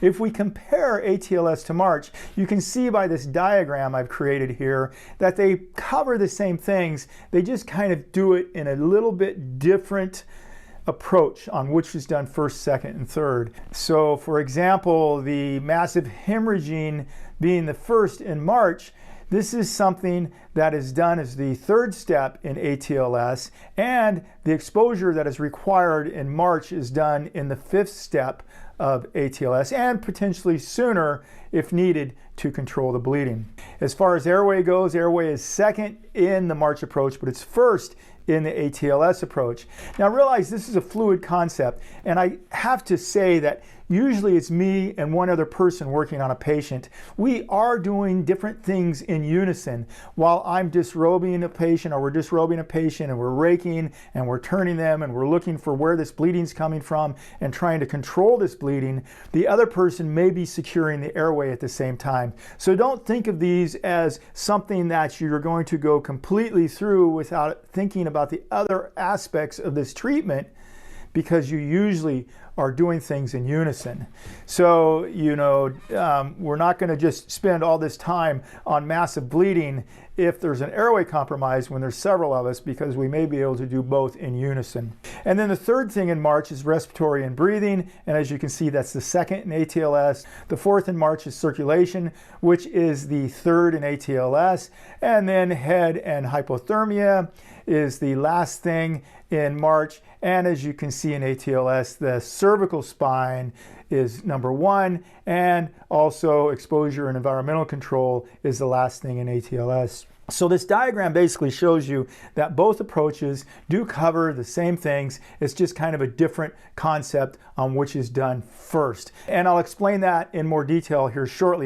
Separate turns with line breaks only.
If we compare ATLS to MARCH, you can see by this diagram I've created here that they cover the same things. They just kind of do it in a little bit different approach on which is done first, second, and third. So for example, the massive hemorrhaging being the first in MARCH, this is something that is done as the third step in ATLS, and the exposure that is required in MARCH is done in the fifth step of ATLS, and potentially sooner if needed to control the bleeding. As far as airway goes, airway is second in the MARCH approach, but it's first in the ATLS approach. Now realize this is a fluid concept, and I have to say that usually it's me and one other person working on a patient. We are doing different things in unison. While I'm disrobing a patient, or we're disrobing a patient, and we're raking and we're turning them and we're looking for where this bleeding's coming from and trying to control this bleeding, the other person may be securing the airway at the same time. So don't think of these as something that you're going to go completely through without thinking about the other aspects of this treatment, because you usually are doing things in unison. So, we're not going to just spend all this time on massive bleeding if there's an airway compromise when there's several of us, because we may be able to do both in unison. And then the third thing in MARCH is respiratory and breathing, and as you can see, that's the second in ATLS. The fourth in MARCH is circulation, which is the third in ATLS, and then head and hypothermia is the last thing in MARCH. And as you can see in ATLS, the cervical spine is number one, and also exposure and environmental control is the last thing in ATLS. So this diagram basically shows you that both approaches do cover the same things. It's just kind of a different concept on which is done first. And I'll explain that in more detail here shortly.